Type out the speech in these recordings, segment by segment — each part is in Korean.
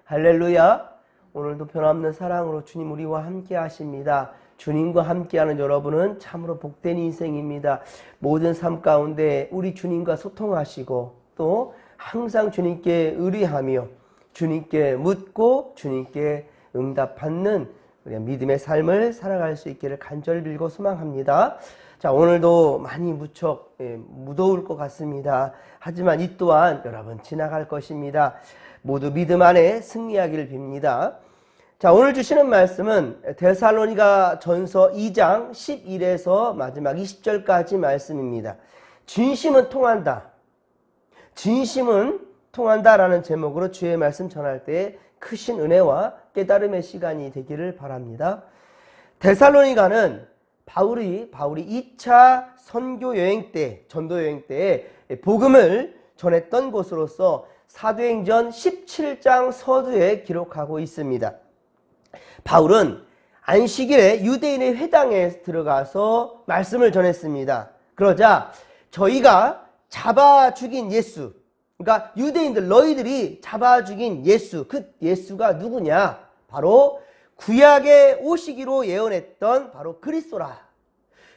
할렐루야. 오늘도 변함없는 사랑으로 주님 우리와 함께 하십니다. 주님과 함께하는 여러분은 참으로 복된 인생입니다. 모든 삶 가운데 우리 주님과 소통하시고 또 항상 주님께 의뢰하며 주님께 묻고 주님께 응답받는 우리가 믿음의 삶을 살아갈 수 있기를 간절히 빌고 소망합니다. 자, 오늘도 많이 무척 무더울 것 같습니다. 하지만 이 또한 여러분 지나갈 것입니다. 모두 믿음 안에 승리하기를 빕니다. 자, 오늘 주시는 말씀은 데살로니가 전서 2장 11에서 마지막 20절까지 말씀입니다. 진심은 통한다. 진심은 통한다라는 제목으로 주의 말씀 전할 때 크신 은혜와 깨달음의 시간이 되기를 바랍니다. 데살로니가는 바울이 2차 선교 여행 때, 전도 여행 때 복음을 전했던 곳으로서 사도행전 17장 서두에 기록하고 있습니다. 바울은 안식일에 유대인의 회당에 들어가서 말씀을 전했습니다. 그러자 저희가 잡아 죽인 예수, 그러니까 유대인들 너희들이 잡아 죽인 예수, 그 예수가 누구냐? 바로 구약에 오시기로 예언했던 바로 그리스도라.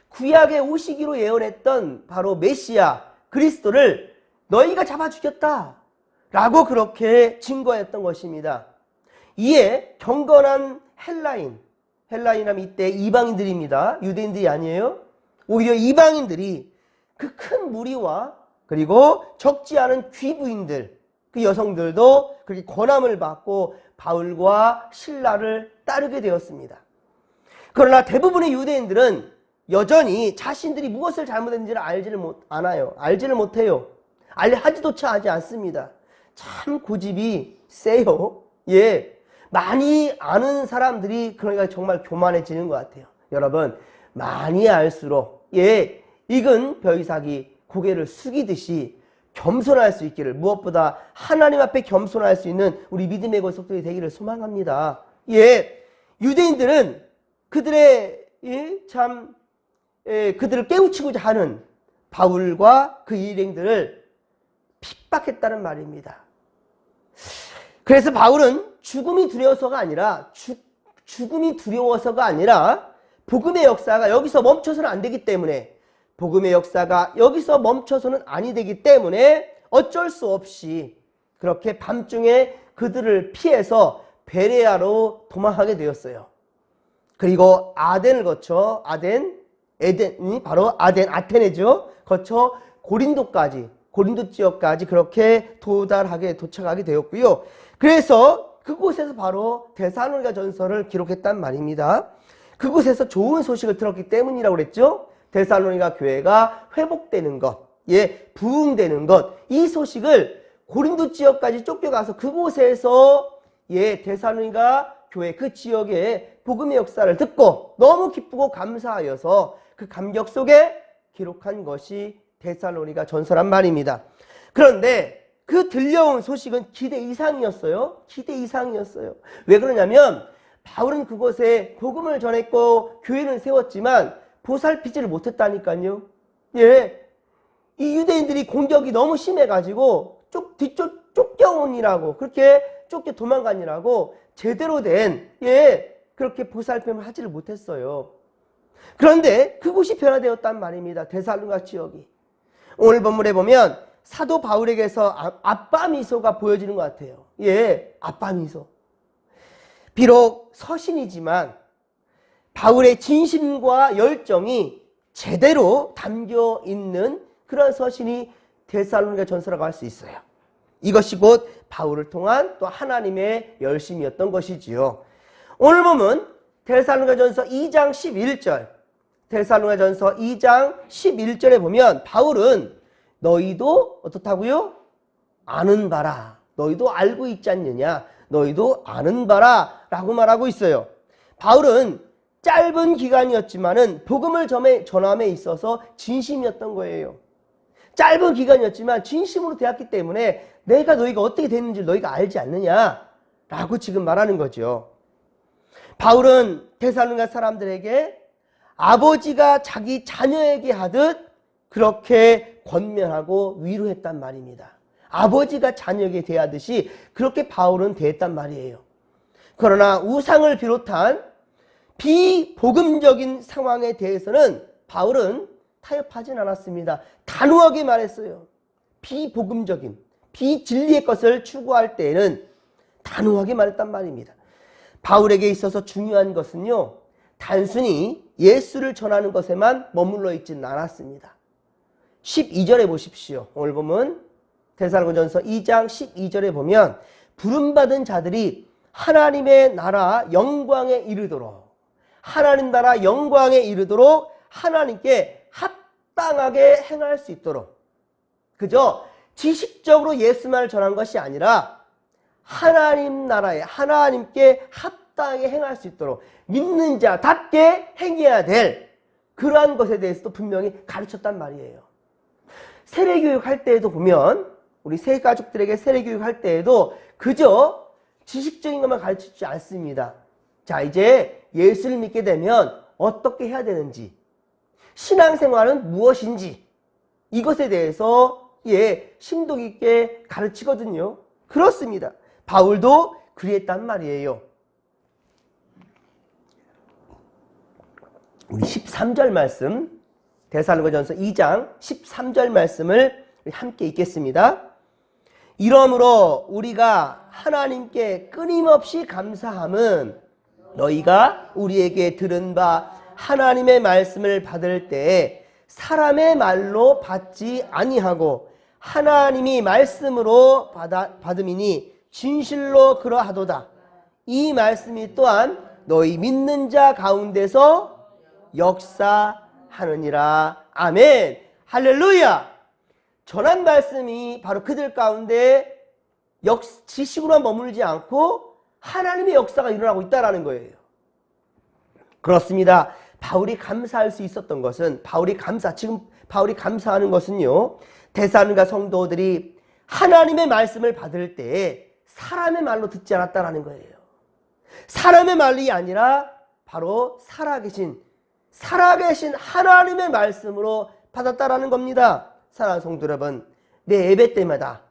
구약에 오시기로 예언했던 바로 메시아 그리스도를 너희가 잡아 죽였다 라고 그렇게 증거했던 것입니다. 이에 경건한 헬라인이라면 이때 이방인들입니다. 유대인들이 아니에요. 오히려 이방인들이 그 큰 무리와 그리고 적지 않은 귀부인들, 그 여성들도 그렇게 권함을 받고 바울과 실라를 따르게 되었습니다. 그러나 대부분의 유대인들은 여전히 자신들이 무엇을 잘못했는지를 알지를 못해요. 하지도차 하지 않습니다. 참 고집이 세요. 예. 많이 아는 사람들이 그러니까 정말 교만해지는 것 같아요. 여러분, 많이 알수록 익은 벼이삭이 고개를 숙이듯이 겸손할 수 있기를, 무엇보다 하나님 앞에 겸손할 수 있는 우리 믿음의 고속들이 되기를 소망합니다. 유대인들은 그들의 그들을 깨우치고자 하는 바울과 그 일행들을 핍박했다는 말입니다. 그래서 바울은 죽음이 두려워서가 아니라 복음의 역사가 여기서 멈춰서는 안 되기 때문에, 복음의 역사가 여기서 멈춰서는 아니 되기 때문에 어쩔 수 없이 그렇게 밤중에 그들을 피해서 베레아로 도망하게 되었어요. 그리고 아덴을 거쳐 에덴이 바로 아테네죠. 거쳐 고린도 지역까지 그렇게 도착하게 되었고요. 그래서 그곳에서 바로 데살로니가 전서를 기록했단 말입니다. 그곳에서 좋은 소식을 들었기 때문이라고 그랬죠. 데살로니가 교회가 회복되는 것, 부흥되는 것, 이 소식을 고린도 지역까지 쫓겨가서 그곳에서 데살로니가 교회 그 지역의 복음의 역사를 듣고 너무 기쁘고 감사하여서 그 감격 속에 기록한 것이 데살로니가 전서란 말입니다. 그런데 그 들려온 소식은 기대 이상이었어요. 기대 이상이었어요. 왜 그러냐면 바울은 그곳에 복음을 전했고 교회는 세웠지만 보살피지를 못했다니까요. 이 유대인들이 공격이 너무 심해가지고 쫓겨오니라고, 그렇게 쫓겨 도망가니라고 제대로 된 그렇게 보살핌을 하지를 못했어요. 그런데 그곳이 변화되었단 말입니다. 데살로니가 지역이. 오늘 본문에 보면 사도 바울에게서 아빠 미소가 보여지는 것 같아요. 아빠 미소. 비록 서신이지만 바울의 진심과 열정이 제대로 담겨 있는 그런 서신이 데살로니가 전서라고 할 수 있어요. 이것이 곧 바울을 통한 또 하나님의 열심이었던 것이지요. 오늘 보면 데살로니가 전서 2장 11절, 데살로니가 전서 2장 11절에 보면 바울은 너희도 어떻다고요? 아는 바라. 너희도 알고 있지 않느냐? 너희도 아는 바라 라고 말하고 있어요. 바울은 짧은 기간이었지만은 복음을 전함에 있어서 진심이었던 거예요. 짧은 기간이었지만 진심으로 되었기 때문에 너희가 어떻게 됐는지 너희가 알지 않느냐? 라고 지금 말하는 거죠. 바울은 데살로니가 사람들에게 아버지가 자기 자녀에게 하듯 그렇게 권면하고 위로했단 말입니다. 아버지가 자녀에게 대하듯이 그렇게 바울은 대했단 말이에요. 그러나 우상을 비롯한 비복음적인 상황에 대해서는 바울은 타협하진 않았습니다. 단호하게 말했어요. 비복음적인, 비진리의 것을 추구할 때에는 단호하게 말했단 말입니다. 바울에게 있어서 중요한 것은요, 단순히 예수를 전하는 것에만 머물러 있지는 않았습니다. 12절에 보십시오. 오늘 보면 데살로니가전서 2장 12절에 보면 부름받은 자들이 하나님의 나라 영광에 이르도록, 하나님 나라 영광에 이르도록 하나님께 합당하게 행할 수 있도록, 그저 지식적으로 예수만을 전한 것이 아니라 하나님 나라에 하나님께 합당하게 행할 수 있도록 믿는 자답게 행해야 될 그러한 것에 대해서도 분명히 가르쳤단 말이에요. 세례교육 할 때에도 보면 우리 새 가족들에게 세례교육 할 때에도 그저 지식적인 것만 가르치지 않습니다. 자, 이제 예수를 믿게 되면 어떻게 해야 되는지, 신앙생활은 무엇인지 이것에 대해서 심도 깊게 가르치거든요. 그렇습니다. 바울도 그랬단 말이에요. 우리 13절 말씀, 데살로니가전서 2장 13절 말씀을 함께 읽겠습니다. 이러므로 우리가 하나님께 끊임없이 감사함은 너희가 우리에게 들은 바 하나님의 말씀을 받을 때에 사람의 말로 받지 아니하고 하나님이 말씀으로 받음이니 진실로 그러하도다. 이 말씀이 또한 너희 믿는 자 가운데서 역사하느니라. 아멘. 할렐루야. 전한 말씀이 바로 그들 가운데 지식으로만 머물지 않고 하나님의 역사가 일어나고 있다는 거예요. 그렇습니다. 바울이 감사할 수 있었던 것은, 지금 바울이 감사하는 것은요, 데살로니가 성도들이 하나님의 말씀을 받을 때 사람의 말로 듣지 않았다는 거예요. 사람의 말이 아니라 바로 살아계신 하나님의 말씀으로 받았다라는 겁니다. 사랑하는 성도 여러분, 내 예배 때마다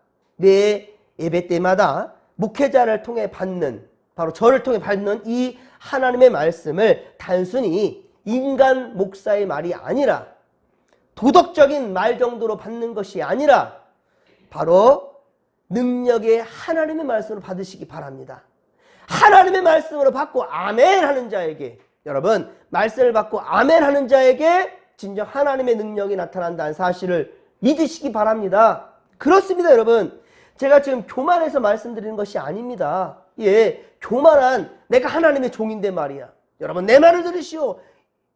목회자를 통해 받는, 바로 저를 통해 받는 이 하나님의 말씀을 단순히 인간 목사의 말이 아니라, 도덕적인 말 정도로 받는 것이 아니라 바로 능력의 하나님의 말씀으로 받으시기 바랍니다. 하나님의 말씀으로 받고 아멘 하는 자에게, 여러분, 말씀을 받고 아멘 하는 자에게 진정 하나님의 능력이 나타난다는 사실을 믿으시기 바랍니다. 그렇습니다, 여러분. 제가 지금 교만해서 말씀드리는 것이 아닙니다. 교만한 내가 하나님의 종인데 말이야, 여러분 내 말을 들으시오,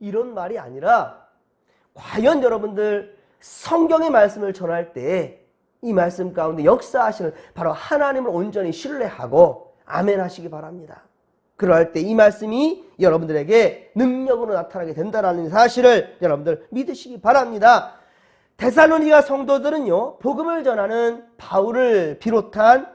이런 말이 아니라, 과연 여러분들 성경의 말씀을 전할 때 이 말씀 가운데 역사하시는 바로 하나님을 온전히 신뢰하고 아멘 하시기 바랍니다. 그럴 때 이 말씀이 여러분들에게 능력으로 나타나게 된다는 사실을 여러분들 믿으시기 바랍니다. 데살로니가 성도들은요, 복음을 전하는 바울을 비롯한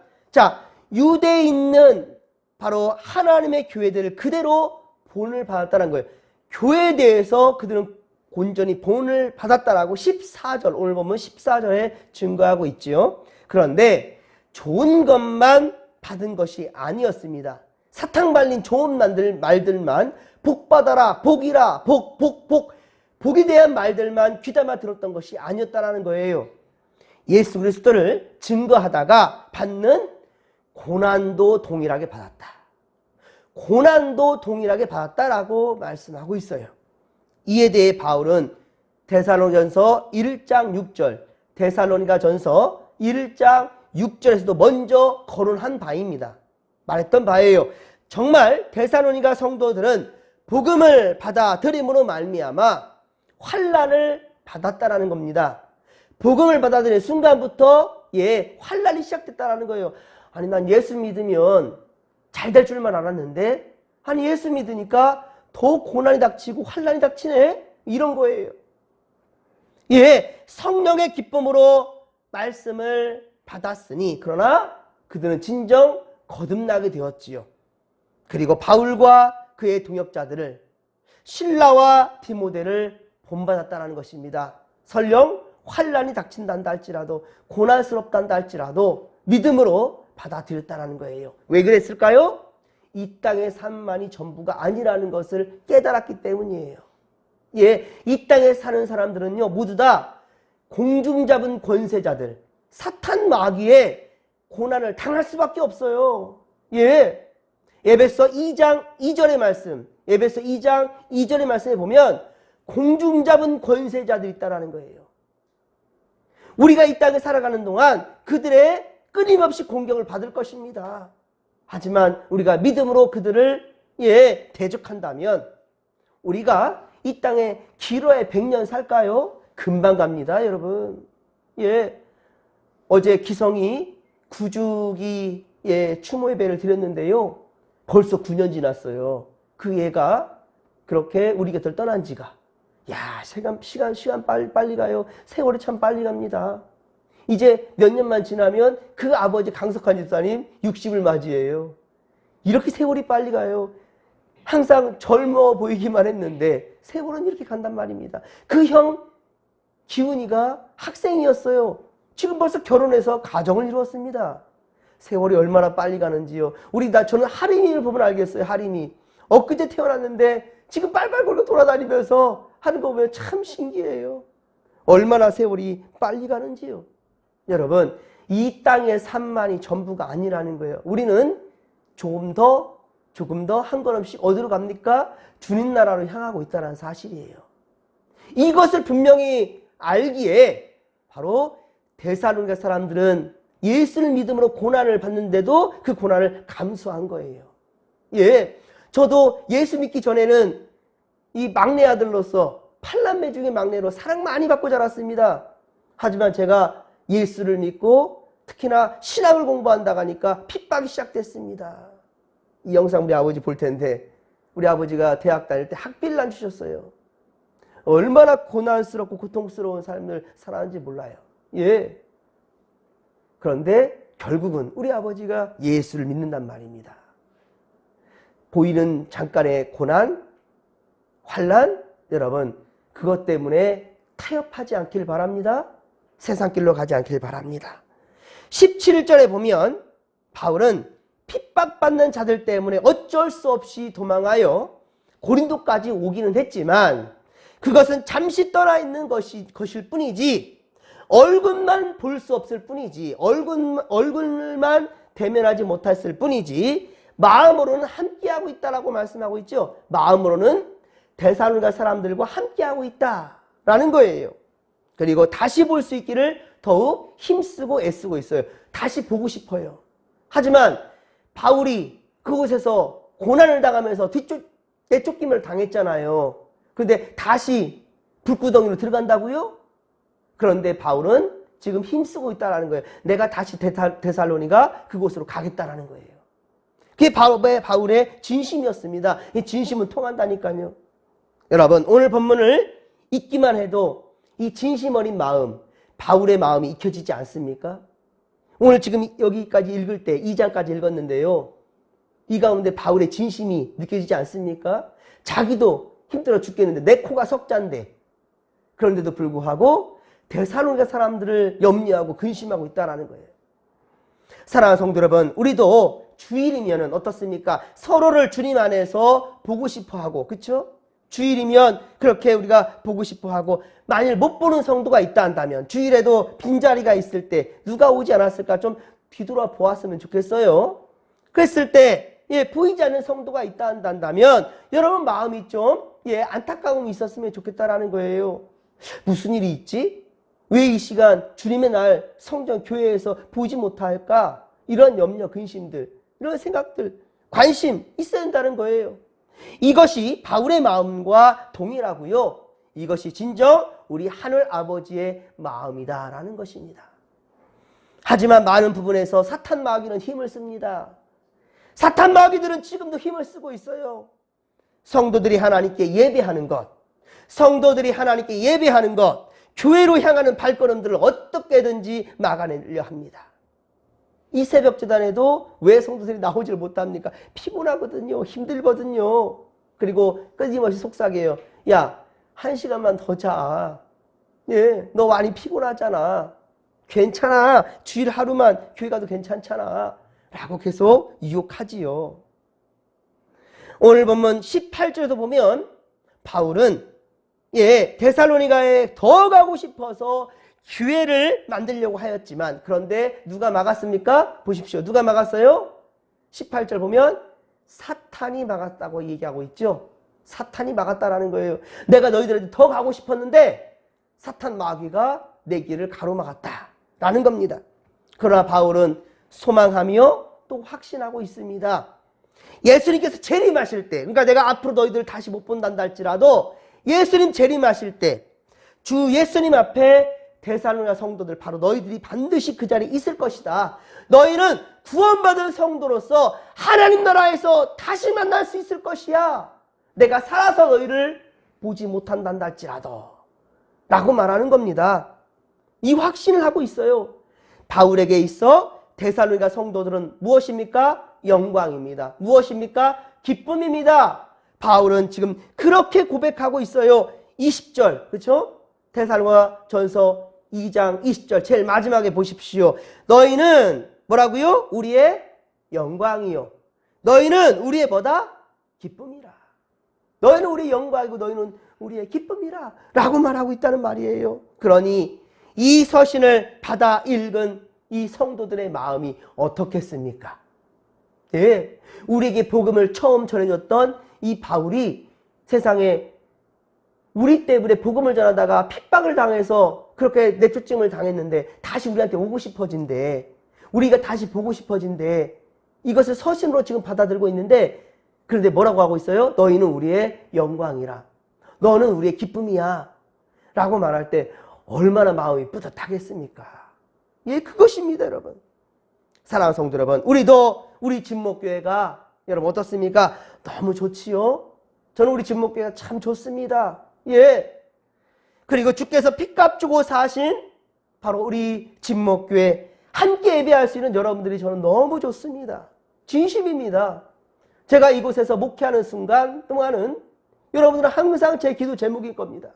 유대에 있는 바로 하나님의 교회들을 그대로 본을 받았다는 거예요. 교회에 대해서 그들은 온전히 본을 받았다라고 14절, 오늘 보면 14절에 증거하고 있지요. 그런데 좋은 것만 받은 것이 아니었습니다. 사탕 발린 좋은 말들만, 복 받아라, 복이라, 복에 대한 말들만 귀담아 들었던 것이 아니었다라는 거예요. 예수 그리스도를 증거하다가 받는 고난도 동일하게 받았다. 고난도 동일하게 받았다라고 말씀하고 있어요. 이에 대해 바울은 데살로니가전서 1장 6절, 데살로니가전서 1장 6절에서도 먼저 거론한 바입니다. 말했던 바예요. 정말 데살로니가 성도들은 복음을 받아들임으로 말미암아 환난을 받았다라는 겁니다. 복음을 받아들인 순간부터 환난이 시작됐다라는 거예요. 아니, 난 예수 믿으면 잘 될 줄만 알았는데, 아니 예수 믿으니까 더 고난이 닥치고 환난이 닥치네, 이런 거예요. 성령의 기쁨으로 말씀을 받았으니, 그러나 그들은 진정 거듭나게 되었지요. 그리고 바울과 그의 동역자들을, 실라와 디모데를 본받았다는 것입니다. 설령 환란이 닥친단다 할지라도 고난스럽단다 할지라도 믿음으로 받아들였다는 거예요. 왜 그랬을까요? 이 땅의 삶만이 전부가 아니라는 것을 깨달았기 때문이에요. 예, 이 땅에 사는 사람들은요 모두 다 공중 잡은 권세자들, 사탄 마귀의 고난을 당할 수밖에 없어요. 예, 에베소 2장 2절의 말씀, 에베소 2장 2절의 말씀에 보면 공중 잡은 권세자들이 있다라는 거예요. 우리가 이 땅에 살아가는 동안 그들의 끊임없이 공격을 받을 것입니다. 하지만 우리가 믿음으로 그들을 대적한다면 우리가 이 땅에 길어야 100년 살까요? 금방 갑니다, 여러분. 예, 어제 기성이 구주기 추모 예배를 드렸는데요. 벌써 9년 지났어요. 그 애가 그렇게 우리 곁을 떠난 지가. 야, 시간 빨리 가요. 세월이 참 빨리 갑니다. 이제 몇 년만 지나면 그 아버지 강석환 집사님 60을 맞이해요. 이렇게 세월이 빨리 가요. 항상 젊어 보이기만 했는데 세월은 이렇게 간단 말입니다. 그 형 기훈이가 학생이었어요. 지금 벌써 결혼해서 가정을 이루었습니다. 세월이 얼마나 빨리 가는지요. 저는 하림이를 보면 알겠어요. 하림이. 엊그제 태어났는데 지금 빨빨 걸고 돌아다니면서 하는 거 보면 참 신기해요. 얼마나 세월이 빨리 가는지요. 여러분, 이 땅의 삶만이 전부가 아니라는 거예요. 우리는 조금 더 한 걸음씩 어디로 갑니까? 주님 나라로 향하고 있다는 사실이에요. 이것을 분명히 알기에 바로 데살로니가 사람들은 예수를 믿음으로 고난을 받는데도 그 고난을 감수한 거예요. 예, 저도 예수 믿기 전에는 이 막내 아들로서 8남매 중에 막내로 사랑 많이 받고 자랐습니다. 하지만 제가 예수를 믿고 특히나 신학을 공부한다고 하니까 핍박이 시작됐습니다. 이 영상 우리 아버지 볼 텐데 우리 아버지가 대학 다닐 때 학비를 안 주셨어요. 얼마나 고난스럽고 고통스러운 삶을 살았는지 몰라요. 예. 그런데 결국은 우리 아버지가 예수를 믿는단 말입니다. 보이는 잠깐의 고난, 환난, 여러분 그것 때문에 타협하지 않길 바랍니다. 세상길로 가지 않길 바랍니다. 17절에 보면 바울은 핍박받는 자들 때문에 어쩔 수 없이 도망하여 고린도까지 오기는 했지만 그것은 잠시 떠나 있는 것일 뿐이지 얼굴만 볼 수 없을 뿐이지 얼굴만 대면하지 못했을 뿐이지 마음으로는 함께하고 있다라고 말씀하고 있죠. 마음으로는 데살로니가 사람들과 함께하고 있다라는 거예요. 그리고 다시 볼 수 있기를 더욱 힘쓰고 애쓰고 있어요. 다시 보고 싶어요. 하지만 바울이 그곳에서 고난을 당하면서 내쫓김을 당했잖아요. 그런데 다시 불구덩이로 들어간다고요? 그런데 바울은 지금 힘쓰고 있다는 거예요. 내가 다시 데살로니가 그곳으로 가겠다라는 거예요. 그게 바울의 진심이었습니다. 이 진심은 통한다니까요. 여러분 오늘 본문을 읽기만 해도 이 진심 어린 마음, 바울의 마음이 익혀지지 않습니까? 오늘 지금 여기까지 읽을 때 2장까지 읽었는데요. 이 가운데 바울의 진심이 느껴지지 않습니까? 자기도 힘들어 죽겠는데 내 코가 석잔데 그런데도 불구하고 데살로니가 사람들을 염려하고 근심하고 있다는 거예요. 사랑하는 성도 여러분, 우리도 주일이면 어떻습니까? 서로를 주님 안에서 보고 싶어하고, 그렇죠? 주일이면 그렇게 우리가 보고 싶어하고 만일 못 보는 성도가 있다 한다면 주일에도 빈자리가 있을 때 누가 오지 않았을까 좀 뒤돌아 보았으면 좋겠어요. 그랬을 때 보이지 않는 성도가 있다 한다면 여러분 마음이 좀 안타까움이 있었으면 좋겠다라는 거예요. 무슨 일이 있지? 왜 이 시간 주님의 날 성전 교회에서 보지 못할까? 이런 염려, 근심들, 이런 생각들, 관심 있어야 한다는 거예요. 이것이 바울의 마음과 동일하고요. 이것이 진정 우리 하늘 아버지의 마음이다라는 것입니다. 하지만 많은 부분에서 사탄 마귀는 힘을 씁니다. 사탄 마귀들은 지금도 힘을 쓰고 있어요. 성도들이 하나님께 예배하는 것, 성도들이 하나님께 예배하는 것, 교회로 향하는 발걸음들을 어떻게든지 막아내려 합니다. 이 새벽 재단에도 왜 성도들이 나오지를 못합니까? 피곤하거든요. 힘들거든요. 그리고 끊임없이 속삭여요. 야, 1시간만 더 자. 예, 너 많이 피곤하잖아. 괜찮아. 주일 하루만 교회 가도 괜찮잖아. 라고 계속 유혹하지요. 오늘 본문 18절에도 보면 바울은 데살로니가에 더 가고 싶어서 교회를 만들려고 하였지만 그런데 누가 막았습니까? 보십시오. 누가 막았어요? 18절 보면 사탄이 막았다고 얘기하고 있죠. 사탄이 막았다라는 거예요. 내가 너희들한테 더 가고 싶었는데 사탄 마귀가 내 길을 가로막았다라는 겁니다. 그러나 바울은 소망하며 또 확신하고 있습니다. 예수님께서 재림하실 때, 그러니까 내가 앞으로 너희들을 다시 못 본단다 할지라도 예수님 재림하실 때 주 예수님 앞에 데살로니가 성도들 바로 너희들이 반드시 그 자리에 있을 것이다. 너희는 구원받은 성도로서 하나님 나라에서 다시 만날 수 있을 것이야. 내가 살아서 너희를 보지 못한단다 할지라도 라고 말하는 겁니다. 이 확신을 하고 있어요. 바울에게 있어 데살로니가 성도들은 무엇입니까? 영광입니다. 무엇입니까? 기쁨입니다. 바울은 지금 그렇게 고백하고 있어요. 20절, 그렇죠? 데살로니가 전서 2장 20절 제일 마지막에 보십시오. 너희는 뭐라고요? 우리의 영광이요. 너희는 우리의 뭐다? 기쁨이라. 너희는 우리의 영광이고 너희는 우리의 기쁨이라 라고 말하고 있다는 말이에요. 그러니 이 서신을 받아 읽은 이 성도들의 마음이 어떻겠습니까? 예, 우리에게 복음을 처음 전해줬던 이 바울이 세상에 우리 때문에 복음을 전하다가 핍박을 당해서 그렇게 내쫓임을 당했는데 다시 우리한테 오고 싶어진대. 우리가 다시 보고 싶어진대. 이것을 서신으로 지금 받아들고 있는데 그런데 뭐라고 하고 있어요? 너희는 우리의 영광이라. 너는 우리의 기쁨이야. 라고 말할 때 얼마나 마음이 뿌듯하겠습니까? 예, 그것입니다, 여러분. 사랑하는 성도 여러분, 우리도 우리 진목교회가 여러분 어떻습니까? 너무 좋지요? 저는 우리 진목교회가 참 좋습니다. 예. 그리고 주께서 핏값 주고 사신 바로 우리 진목교회 함께 예배할 수 있는 여러분들이 저는 너무 좋습니다. 진심입니다. 제가 이곳에서 목회하는 순간 동안은 여러분들은 항상 제 기도 제목일 겁니다.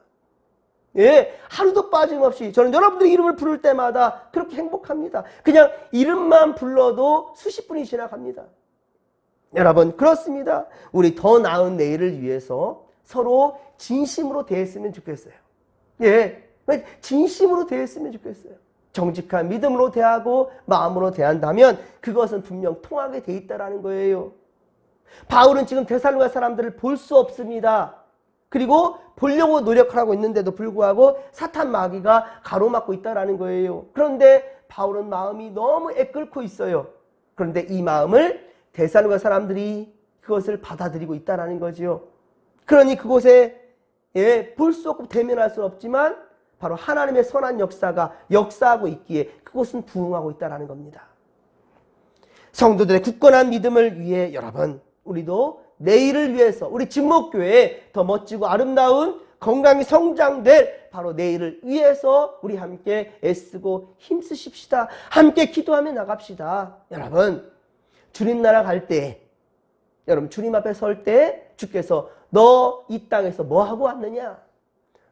예, 하루도 빠짐없이 저는 여러분들의 이름을 부를 때마다 그렇게 행복합니다. 그냥 이름만 불러도 수십 분이 지나갑니다. 여러분 그렇습니다. 우리 더 나은 내일을 위해서 서로 진심으로 대했으면 좋겠어요. 예, 진심으로 대했으면 좋겠어요. 정직한 믿음으로 대하고 마음으로 대한다면 그것은 분명 통하게 돼 있다는 거예요. 바울은 지금 데살로니가 사람들을 볼 수 없습니다. 그리고 보려고 노력하고 있는데도 불구하고 사탄 마귀가 가로막고 있다는 거예요. 그런데 바울은 마음이 너무 애끓고 있어요. 그런데 이 마음을 데살로니가 사람들이 그것을 받아들이고 있다는 거죠. 그러니 그곳에 볼 수 없고 대면할 수는 없지만 바로 하나님의 선한 역사가 역사하고 있기에 그곳은 부흥하고 있다는 겁니다. 성도들의 굳건한 믿음을 위해 여러분 우리도 내일을 위해서 우리 진목교회에 더 멋지고 아름다운 건강히 성장될 바로 내일을 위해서 우리 함께 애쓰고 힘쓰십시다. 함께 기도하며 나갑시다. 여러분 주님 나라 갈 때 여러분 주님 앞에 설 때 주께서 너 이 땅에서 뭐 하고 왔느냐?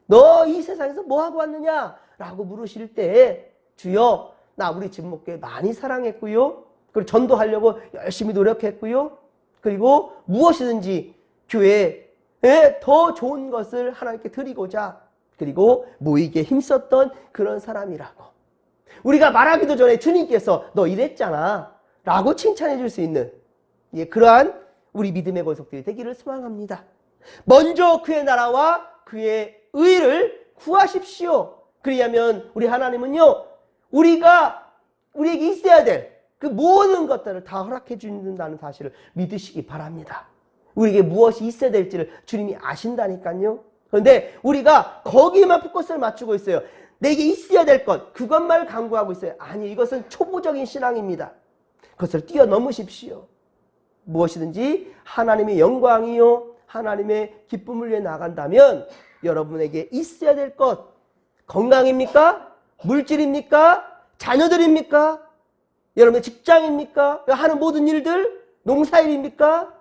너 이 세상에서 뭐 하고 왔느냐? 라고 물으실 때 주여 나 우리 진목교회 많이 사랑했고요. 그리고 전도하려고 열심히 노력했고요. 그리고 무엇이든지 교회에 더 좋은 것을 하나님께 드리고자 그리고 모이게 힘썼던 그런 사람이라고 우리가 말하기도 전에 주님께서 너 이랬잖아 라고 칭찬해 줄 수 있는 그러한 우리 믿음의 권속들이 되기를 소망합니다. 먼저 그의 나라와 그의 의를 구하십시오. 그리하면 우리 하나님은요 우리에게 있어야 될 그 모든 것들을 다 허락해 주신다는 사실을 믿으시기 바랍니다. 우리에게 무엇이 있어야 될지를 주님이 아신다니까요. 그런데 우리가 거기에만 포커스를 맞추고 있어요. 내게 있어야 될 것 그것만 강구하고 있어요. 아니 이것은 초보적인 신앙입니다. 그것을 뛰어넘으십시오. 무엇이든지 하나님의 영광이요 하나님의 기쁨을 위해 나간다면 여러분에게 있어야 될 것 건강입니까? 물질입니까? 자녀들입니까? 여러분의 직장입니까? 하는 모든 일들? 농사일입니까?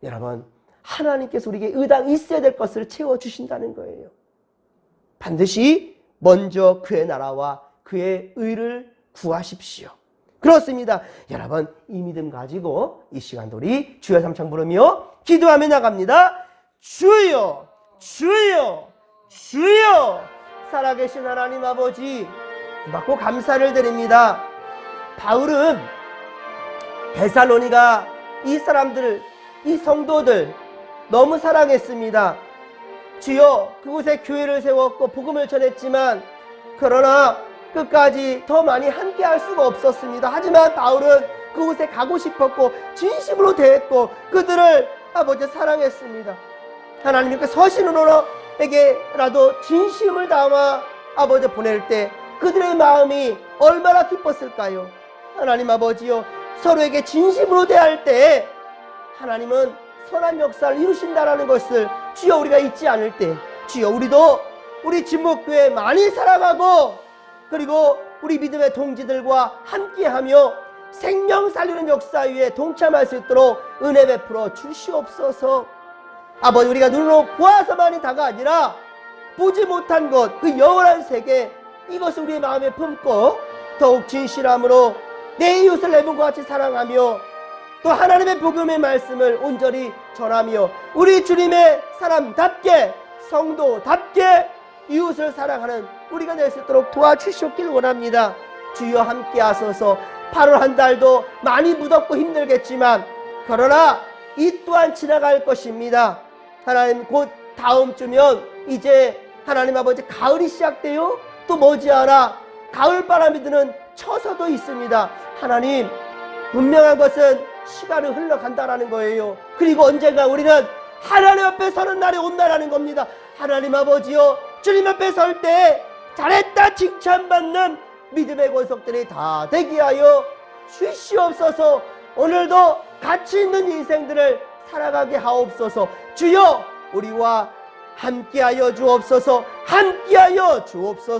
여러분 하나님께서 우리에게 의당 있어야 될 것을 채워주신다는 거예요. 반드시 먼저 그의 나라와 그의 의를 구하십시오. 그렇습니다. 여러분, 이 믿음 가지고 이 시간도 우리 주여 삼창 부르며 기도하며 나갑니다. 주여, 주여, 주여. 살아계신 하나님 아버지, 고맙고 감사를 드립니다. 바울은 데살로니가 이 사람들, 이 성도들 너무 사랑했습니다. 주여, 그곳에 교회를 세웠고 복음을 전했지만 그러나 끝까지 더 많이 함께 할 수가 없었습니다. 하지만 바울은 그곳에 가고 싶었고 진심으로 대했고 그들을 아버지 사랑했습니다. 하나님께 서신으로에게라도 진심을 담아 아버지 보낼 때 그들의 마음이 얼마나 기뻤을까요? 하나님 아버지요, 서로에게 진심으로 대할 때 하나님은 선한 역사를 이루신다라는 것을 주여 우리가 잊지 않을 때, 주여 우리도 우리 진목교회 많이 사랑하고 그리고 우리 믿음의 동지들과 함께하며 생명 살리는 역사 위에 동참할 수 있도록 은혜 베풀어 주시옵소서. 아버지, 우리가 눈으로 보아서만이 다가 아니라 보지 못한 것, 그 영원한 세계, 이것을 우리의 마음에 품고 더욱 진실함으로 내 이웃을 내 몸과 같이 사랑하며 또 하나님의 복음의 말씀을 온전히 전하며 우리 주님의 사람답게, 성도답게 이웃을 사랑하는 우리가 될 수 있도록 도와주시옵길 원합니다. 주여 함께 하소서. 8월 한 달도 많이 무덥고 힘들겠지만 그러나 이 또한 지나갈 것입니다. 하나님, 곧 다음 주면 이제 하나님 아버지 가을이 시작되어 또 머지않아 가을바람이 드는 처서도 있습니다. 하나님, 분명한 것은 시간은 흘러간다라는 거예요. 그리고 언젠가 우리는 하나님 앞에 서는 날이 온다라는 겁니다. 하나님 아버지요, 주님 앞에 설 때 잘했다 칭찬받는 믿음의 권속들이 다 되게 하여 주시옵소서. 오늘도 가치 있는 인생들을 살아가게 하옵소서. 주여, 우리와 함께하여 주옵소서. 함께하여 주옵소서.